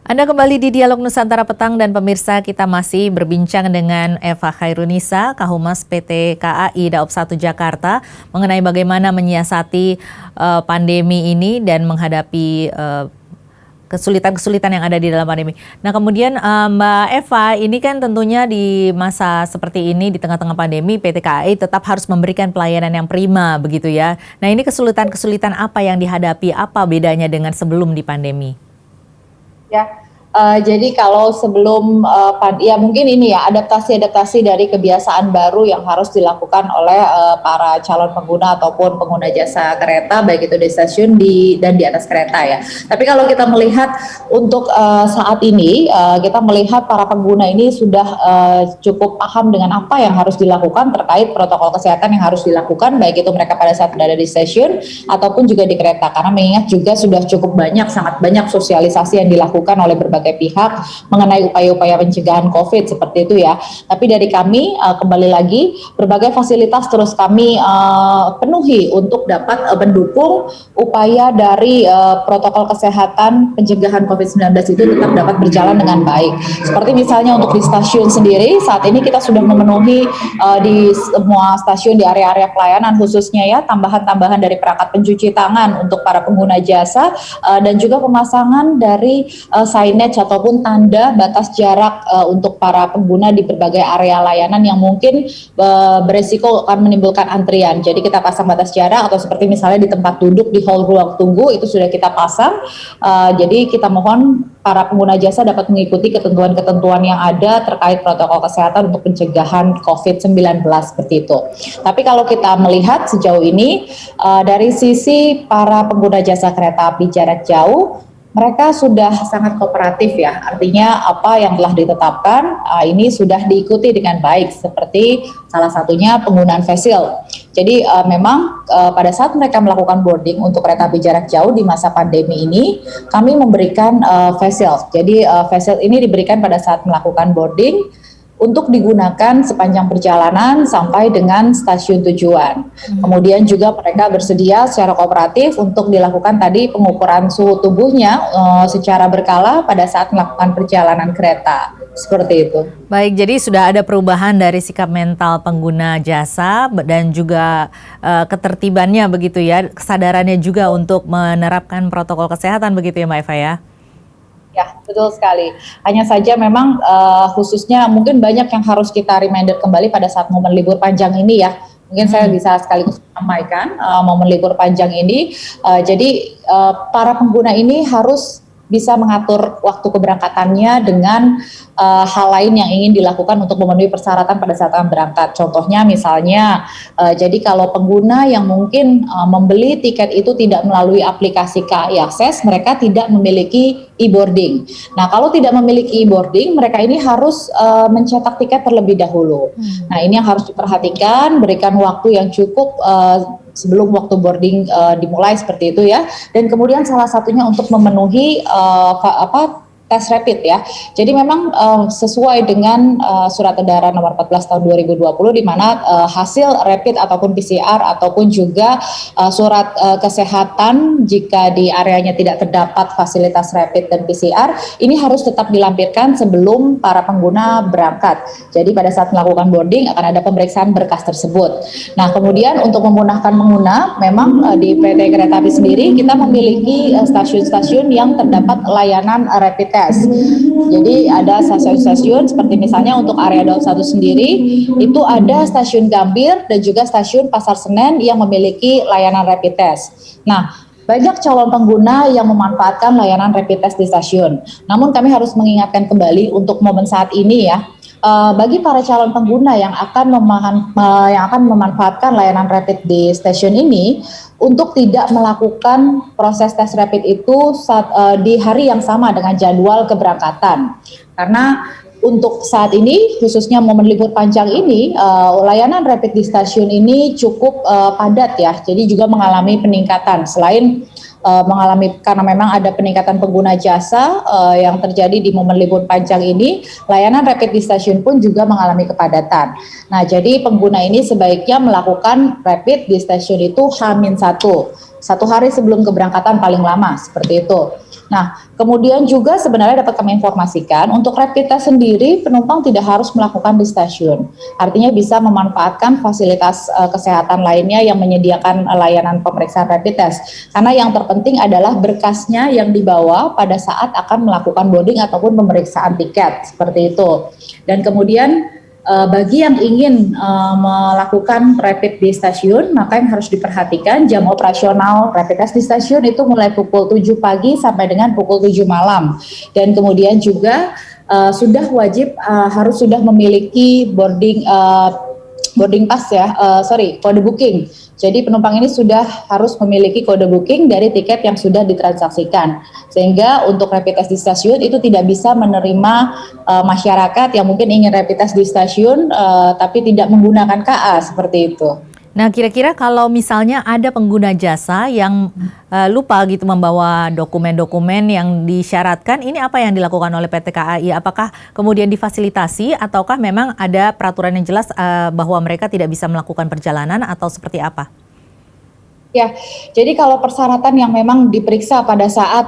Anda kembali di Dialog Nusantara Petang dan pemirsa, kita masih berbincang dengan Eva Khairunisa, Kahumas PT KAI Daop 1 Jakarta mengenai bagaimana menyiasati pandemi ini dan menghadapi kesulitan-kesulitan yang ada di dalam pandemi. Nah kemudian Mbak Eva, ini kan tentunya di masa seperti ini, di tengah-tengah pandemi, PT KAI tetap harus memberikan pelayanan yang prima begitu ya. Nah ini kesulitan-kesulitan apa yang dihadapi, apa bedanya dengan sebelum di pandemi? Ya, jadi kalau sebelum ya mungkin ini ya adaptasi-adaptasi dari kebiasaan baru yang harus dilakukan oleh para calon pengguna ataupun pengguna jasa kereta, baik itu di stasiun dan di atas kereta ya. Tapi kalau kita melihat untuk saat ini, kita melihat para pengguna ini sudah cukup paham dengan apa yang harus dilakukan terkait protokol kesehatan yang harus dilakukan, baik itu mereka pada saat berada di stasiun ataupun juga di kereta. Karena mengingat juga sudah cukup banyak, sangat banyak sosialisasi yang dilakukan oleh berbagai pihak mengenai upaya-upaya pencegahan COVID seperti itu ya. Tapi dari kami kembali lagi berbagai fasilitas terus kami penuhi untuk dapat mendukung upaya dari protokol kesehatan pencegahan COVID-19 itu tetap dapat berjalan dengan baik. Seperti misalnya untuk di stasiun sendiri, saat ini kita sudah memenuhi di semua stasiun di area-area pelayanan khususnya ya, tambahan-tambahan dari perangkat pencuci tangan untuk para pengguna jasa dan juga pemasangan dari signage ataupun tanda batas jarak untuk para pengguna di berbagai area layanan yang mungkin beresiko akan menimbulkan antrian. Jadi kita pasang batas jarak atau seperti misalnya di tempat duduk di hall ruang tunggu itu sudah kita pasang. Jadi kita mohon para pengguna jasa dapat mengikuti ketentuan-ketentuan yang ada terkait protokol kesehatan untuk pencegahan COVID-19 seperti itu. Tapi kalau kita melihat sejauh ini dari sisi para pengguna jasa kereta api jarak jauh, mereka sudah sangat kooperatif ya, artinya apa yang telah ditetapkan ini sudah diikuti dengan baik, seperti salah satunya penggunaan face shield. Jadi memang pada saat mereka melakukan boarding untuk kereta api jarak jauh di masa pandemi ini, kami memberikan face shield. Jadi face shield ini diberikan pada saat melakukan boarding, untuk digunakan sepanjang perjalanan sampai dengan stasiun tujuan. Kemudian juga mereka bersedia secara kooperatif untuk dilakukan tadi pengukuran suhu tubuhnya secara berkala pada saat melakukan perjalanan kereta. Seperti itu. Baik, jadi sudah ada perubahan dari sikap mental pengguna jasa dan juga ketertibannya begitu ya, kesadarannya juga untuk menerapkan protokol kesehatan begitu ya Mbak Eva ya? Ya, betul sekali. Hanya saja memang khususnya mungkin banyak yang harus kita reminder kembali pada saat momen libur panjang ini ya. Mungkin saya bisa sekaligus menyampaikan momen libur panjang ini. Jadi para pengguna ini harus bisa mengatur waktu keberangkatannya dengan hal lain yang ingin dilakukan untuk memenuhi persyaratan pada saat berangkat. Contohnya misalnya, jadi kalau pengguna yang mungkin membeli tiket itu tidak melalui aplikasi KAI Akses, mereka tidak memiliki e-boarding. Nah, kalau tidak memiliki e-boarding, mereka ini harus mencetak tiket terlebih dahulu. Nah, ini yang harus diperhatikan, berikan waktu yang cukup sebelum waktu boarding dimulai seperti itu ya, dan kemudian salah satunya untuk memenuhi tes rapid ya. Jadi memang sesuai dengan surat edaran nomor 14 tahun 2020 di mana hasil rapid ataupun PCR ataupun juga surat kesehatan jika di areanya tidak terdapat fasilitas rapid dan PCR ini harus tetap dilampirkan sebelum para pengguna berangkat. Jadi pada saat melakukan boarding akan ada pemeriksaan berkas tersebut. Nah, kemudian untuk memudahkan pengguna, memang di PT Kereta Api sendiri kita memiliki stasiun-stasiun yang terdapat layanan rapid test. Jadi ada stasiun-stasiun seperti misalnya untuk area Daop 1 sendiri itu ada stasiun Gambir dan juga stasiun Pasar Senen yang memiliki layanan rapid test. Nah, banyak calon pengguna yang memanfaatkan layanan rapid test di stasiun. Namun kami harus mengingatkan kembali untuk momen saat ini ya. Bagi para calon pengguna yang akan memanfaatkan layanan rapid di stasiun ini untuk tidak melakukan proses tes rapid itu di hari yang sama dengan jadwal keberangkatan. Karena untuk saat ini, khususnya momen libur panjang ini, layanan rapid di stasiun ini cukup padat ya, jadi juga mengalami peningkatan. Selain mengalami karena memang ada peningkatan pengguna jasa yang terjadi di momen libur panjang ini, layanan rapid di stasiun pun juga mengalami kepadatan. Nah, jadi pengguna ini sebaiknya melakukan rapid di stasiun itu H-1. 1 hari sebelum keberangkatan paling lama, seperti itu. Nah, kemudian juga sebenarnya dapat kami informasikan untuk rapid test sendiri penumpang tidak harus melakukan di stasiun. Artinya bisa memanfaatkan fasilitas kesehatan lainnya yang menyediakan layanan pemeriksaan rapid test. Karena yang terpenting adalah berkasnya yang dibawa pada saat akan melakukan boarding ataupun pemeriksaan tiket, seperti itu. Dan kemudian bagi yang ingin melakukan rapid di stasiun, maka yang harus diperhatikan jam operasional rapid test di stasiun itu mulai pukul 7 pagi sampai dengan pukul 7 malam. Dan kemudian juga sudah wajib harus sudah memiliki boarding pass ya, kode booking. Jadi penumpang ini sudah harus memiliki kode booking dari tiket yang sudah ditransaksikan. Sehingga untuk rapid test di stasiun itu tidak bisa menerima masyarakat yang mungkin ingin rapid test di stasiun tapi tidak menggunakan KA seperti itu. Nah, kira-kira kalau misalnya ada pengguna jasa yang lupa gitu membawa dokumen-dokumen yang disyaratkan, ini apa yang dilakukan oleh PT KAI? Apakah kemudian difasilitasi ataukah memang ada peraturan yang jelas bahwa mereka tidak bisa melakukan perjalanan atau seperti apa? Ya, jadi kalau persyaratan yang memang diperiksa pada saat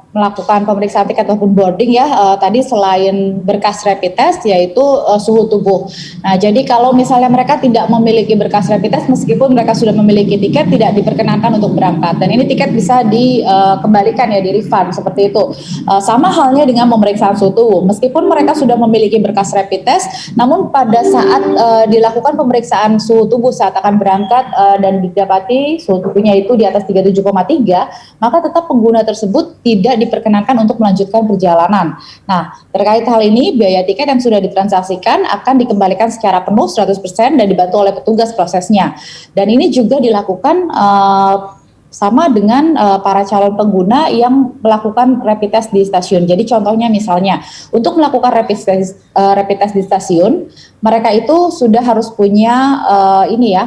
melakukan pemeriksaan tiket ataupun boarding ya, tadi selain berkas rapid test yaitu suhu tubuh. Nah, jadi kalau misalnya mereka tidak memiliki berkas rapid test meskipun mereka sudah memiliki tiket, tidak diperkenankan untuk berangkat. Dan ini tiket bisa dikembalikan ya, di refund seperti itu. Sama halnya dengan pemeriksaan suhu tubuh. Meskipun mereka sudah memiliki berkas rapid test, namun pada saat dilakukan pemeriksaan suhu tubuh saat akan berangkat dan didapati suhu tubuhnya itu di atas 37,3, maka tetap pengguna tersebut tidak diperkenankan untuk melanjutkan perjalanan. Nah, terkait hal ini, biaya tiket yang sudah ditransaksikan akan dikembalikan secara penuh 100% dan dibantu oleh petugas prosesnya. Dan ini juga dilakukan sama dengan para calon pengguna yang melakukan rapid test di stasiun. Jadi contohnya misalnya untuk melakukan rapid test di stasiun, mereka itu sudah harus punya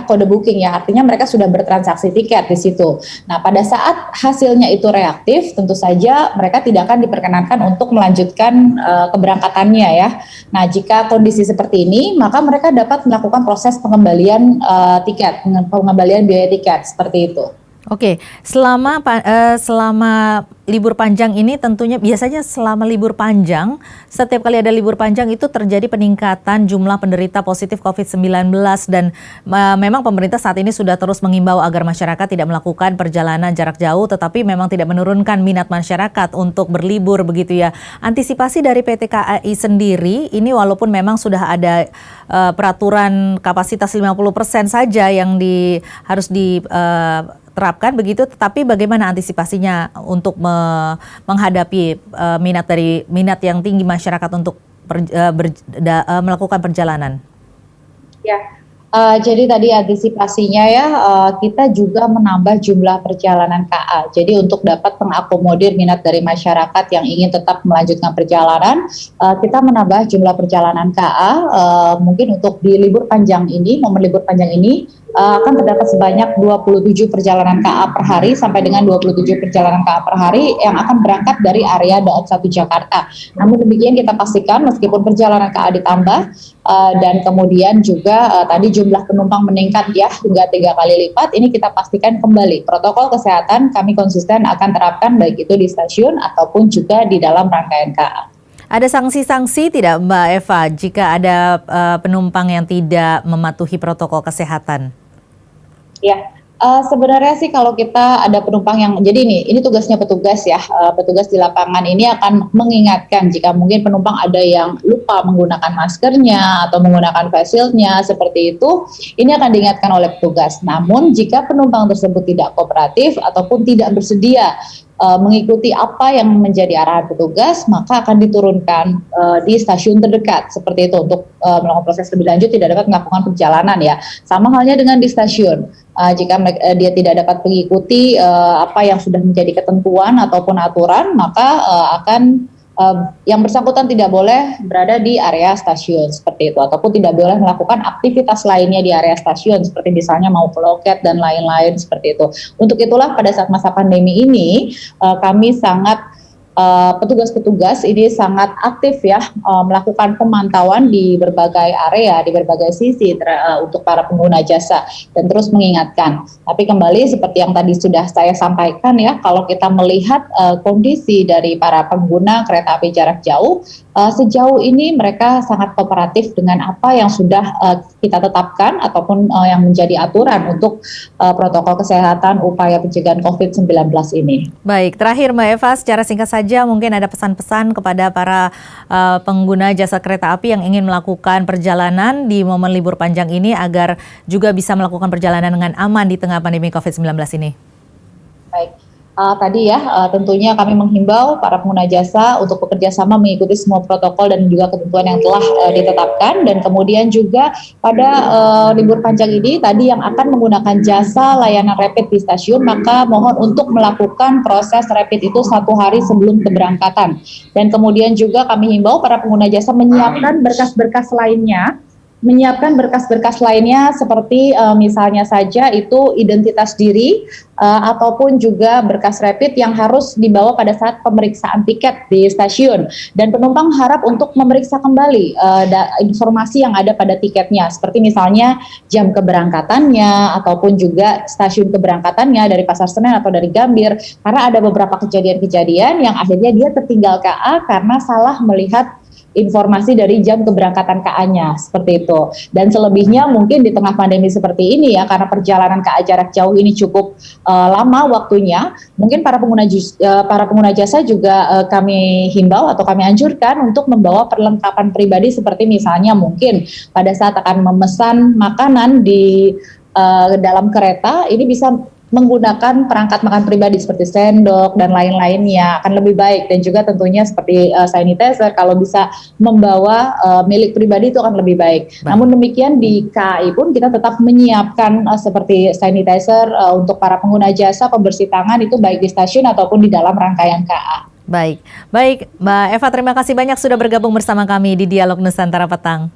kode booking ya. Artinya mereka sudah bertransaksi tiket di situ. Nah, pada saat hasilnya itu reaktif, tentu saja mereka tidak akan diperkenankan untuk melanjutkan keberangkatannya ya. Nah, jika kondisi seperti ini, maka mereka dapat melakukan proses pengembalian tiket, pengembalian biaya tiket seperti itu. Oke, selama libur panjang ini tentunya biasanya selama libur panjang, setiap kali ada libur panjang itu terjadi peningkatan jumlah penderita positif COVID-19 dan memang pemerintah saat ini sudah terus mengimbau agar masyarakat tidak melakukan perjalanan jarak jauh tetapi memang tidak menurunkan minat masyarakat untuk berlibur begitu ya. Antisipasi dari PT KAI sendiri ini walaupun memang sudah ada peraturan kapasitas 50% saja yang harus terapkan begitu, tetapi bagaimana antisipasinya untuk menghadapi minat yang tinggi masyarakat untuk melakukan perjalanan? Ya, jadi tadi antisipasinya ya, kita juga menambah jumlah perjalanan KA. Jadi untuk dapat mengakomodir minat dari masyarakat yang ingin tetap melanjutkan perjalanan, kita menambah jumlah perjalanan KA. Mungkin untuk di libur panjang ini, momen libur panjang ini, akan terdapat sebanyak 27 perjalanan KA per hari sampai dengan 27 perjalanan KA per hari yang akan berangkat dari area Daob 1 Jakarta. Namun demikian kita pastikan meskipun perjalanan KA ditambah dan kemudian juga tadi jumlah penumpang meningkat ya hingga 3 kali lipat, ini kita pastikan kembali protokol kesehatan kami konsisten akan terapkan baik itu di stasiun ataupun juga di dalam rangkaian KA. Ada sanksi-sanksi tidak Mbak Eva jika ada penumpang yang tidak mematuhi protokol kesehatan? Ya, sebenarnya sih kalau kita ada penumpang yang, jadi ini tugasnya petugas ya, petugas di lapangan ini akan mengingatkan jika mungkin penumpang ada yang lupa menggunakan maskernya atau menggunakan face shield-nya seperti itu, ini akan diingatkan oleh petugas. Namun jika penumpang tersebut tidak kooperatif ataupun tidak bersedia mengikuti apa yang menjadi arahan petugas, maka akan diturunkan di stasiun terdekat seperti itu untuk melakukan proses lebih lanjut, tidak dapat melakukan perjalanan ya. Sama halnya dengan di stasiun, jika dia tidak dapat mengikuti apa yang sudah menjadi ketentuan ataupun aturan, maka yang bersangkutan tidak boleh berada di area stasiun seperti itu, ataupun tidak boleh melakukan aktivitas lainnya di area stasiun seperti misalnya mau ke loket dan lain-lain seperti itu. Untuk itulah pada saat masa pandemi ini kami sangat petugas-petugas ini sangat aktif ya melakukan pemantauan di berbagai area, di berbagai sisi untuk para pengguna jasa dan terus mengingatkan. Tapi kembali seperti yang tadi sudah saya sampaikan ya, kalau kita melihat kondisi dari para pengguna kereta api jarak jauh, sejauh ini mereka sangat kooperatif dengan apa yang sudah kita tetapkan ataupun yang menjadi aturan untuk protokol kesehatan upaya pencegahan COVID-19 ini. Baik, terakhir Mbak Eva, secara singkat saja mungkin ada pesan-pesan kepada para pengguna jasa kereta api yang ingin melakukan perjalanan di momen libur panjang ini agar juga bisa melakukan perjalanan dengan aman di tengah pandemi COVID-19 ini. Baik. Tadi ya tentunya kami menghimbau para pengguna jasa untuk bekerja sama mengikuti semua protokol dan juga ketentuan yang telah ditetapkan, dan kemudian juga pada libur panjang ini tadi yang akan menggunakan jasa layanan rapid di stasiun, maka mohon untuk melakukan proses rapid itu 1 hari sebelum keberangkatan, dan kemudian juga kami himbau para pengguna jasa menyiapkan berkas-berkas lainnya seperti misalnya saja itu identitas diri ataupun juga berkas rapid yang harus dibawa pada saat pemeriksaan tiket di stasiun, dan penumpang harap untuk memeriksa kembali informasi yang ada pada tiketnya seperti misalnya jam keberangkatannya ataupun juga stasiun keberangkatannya dari Pasar Senen atau dari Gambir, karena ada beberapa kejadian-kejadian yang akhirnya dia tertinggal KA karena salah melihat informasi dari jam keberangkatan KA-nya, seperti itu. Dan selebihnya mungkin di tengah pandemi seperti ini ya, karena perjalanan KA jarak jauh ini cukup lama waktunya, mungkin para pengguna jasa juga kami himbau atau kami anjurkan untuk membawa perlengkapan pribadi seperti misalnya mungkin pada saat akan memesan makanan di dalam kereta, ini bisa menggunakan perangkat makan pribadi seperti sendok dan lain-lainnya akan lebih baik, dan juga tentunya seperti sanitizer kalau bisa membawa milik pribadi itu akan lebih baik. Namun demikian di KAI pun kita tetap menyiapkan seperti sanitizer untuk para pengguna jasa pembersih tangan itu baik di stasiun ataupun di dalam rangkaian KA. Baik, Mbak Eva, terima kasih banyak sudah bergabung bersama kami di Dialog Nusantara Petang.